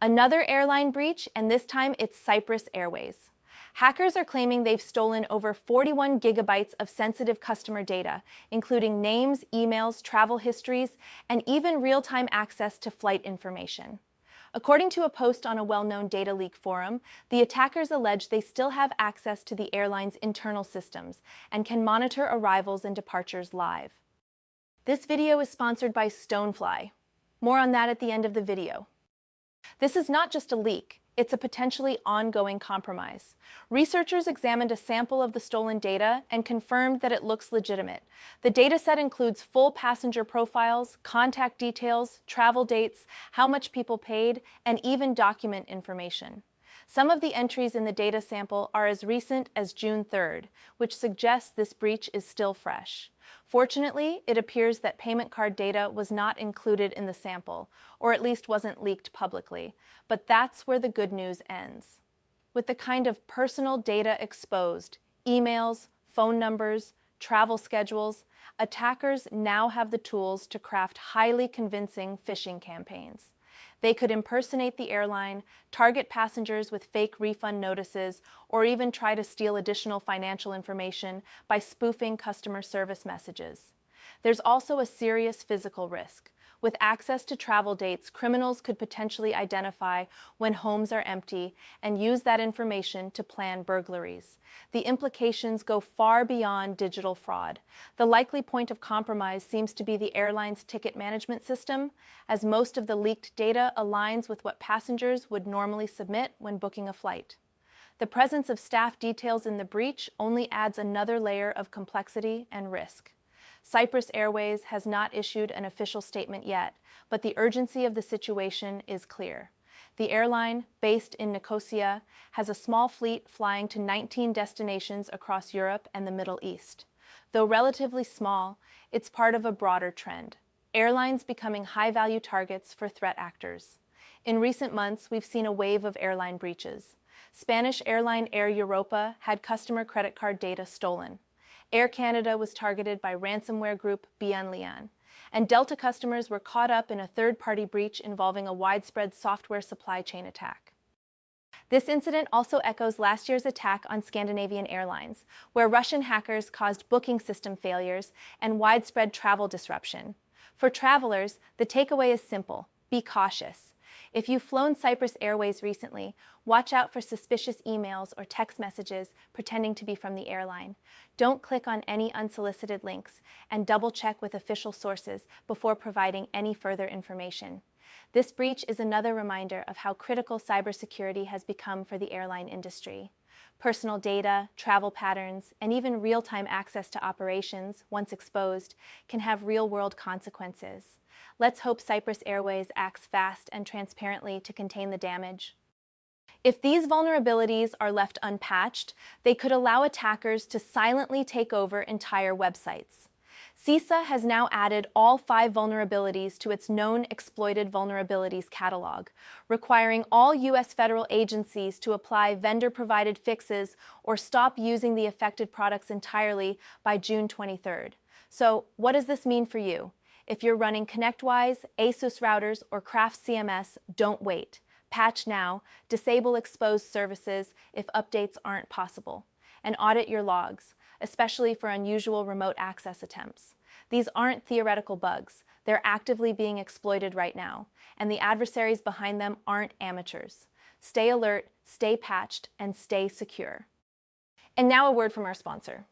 Another airline breach, and this time it's Cyprus Airways. Hackers are claiming they've stolen over 41 gigabytes of sensitive customer data, including names, emails, travel histories, and even real-time access to flight information. According to a post on a well-known data leak forum, the attackers allege they still have access to the airline's internal systems and can monitor arrivals and departures live. This video is sponsored by Stonefly. More on that at the end of the video. This is not just a leak, it's a potentially ongoing compromise. Researchers examined a sample of the stolen data and confirmed that it looks legitimate. The dataset includes full passenger profiles, contact details, travel dates, how much people paid, and even document information. Some of the entries in the data sample are as recent as June 3rd, which suggests this breach is still fresh. Fortunately, it appears that payment card data was not included in the sample, or at least wasn't leaked publicly. But that's where the good news ends. With the kind of personal data exposed, emails, phone numbers, travel schedules, attackers now have the tools to craft highly convincing phishing campaigns. They could impersonate the airline, target passengers with fake refund notices, or even try to steal additional financial information by spoofing customer service messages. There's also a serious physical risk. With access to travel dates, criminals could potentially identify when homes are empty and use that information to plan burglaries. The implications go far beyond digital fraud. The likely point of compromise seems to be the airline's ticket management system, as most of the leaked data aligns with what passengers would normally submit when booking a flight. The presence of staff details in the breach only adds another layer of complexity and risk. Cyprus Airways has not issued an official statement yet, but the urgency of the situation is clear. The airline, based in Nicosia, has a small fleet flying to 19 destinations across Europe and the Middle East. Though relatively small, it's part of a broader trend: airlines becoming high-value targets for threat actors. In recent months, we've seen a wave of airline breaches. Spanish airline Air Europa had customer credit card data stolen. Air Canada was targeted by ransomware group Aviation, and Delta customers were caught up in a third-party breach involving a widespread software supply chain attack. This incident also echoes last year's attack on Scandinavian Airlines, where Russian hackers caused booking system failures and widespread travel disruption. For travelers, the takeaway is simple: be cautious. If you've flown Cyprus Airways recently, watch out for suspicious emails or text messages pretending to be from the airline. Don't click on any unsolicited links, and double-check with official sources before providing any further information. This breach is another reminder of how critical cybersecurity has become for the airline industry. Personal data, travel patterns, and even real-time access to operations, once exposed, can have real-world consequences. Let's hope Cyprus Airways acts fast and transparently to contain the damage. If these vulnerabilities are left unpatched, they could allow attackers to silently take over entire websites. CISA has now added all 5 vulnerabilities to its known exploited vulnerabilities catalog, requiring all U.S. federal agencies to apply vendor-provided fixes or stop using the affected products entirely by June 23rd. So, what does this mean for you? If you're running ConnectWise, ASUS routers, or Craft CMS, don't wait. Patch now, disable exposed services if updates aren't possible, and audit your logs, especially for unusual remote access attempts. These aren't theoretical bugs. They're actively being exploited right now, and the adversaries behind them aren't amateurs. Stay alert, stay patched, and stay secure. And now a word from our sponsor.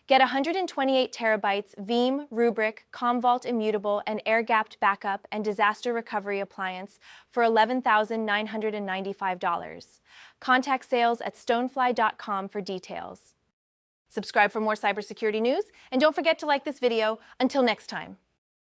Get 128 terabytes Veeam, Rubrik, Commvault Immutable, and air-gapped backup and disaster recovery appliance for $11,995. Contact sales at stonefly.com for details. Subscribe for more cybersecurity news, and don't forget to like this video. Until next time.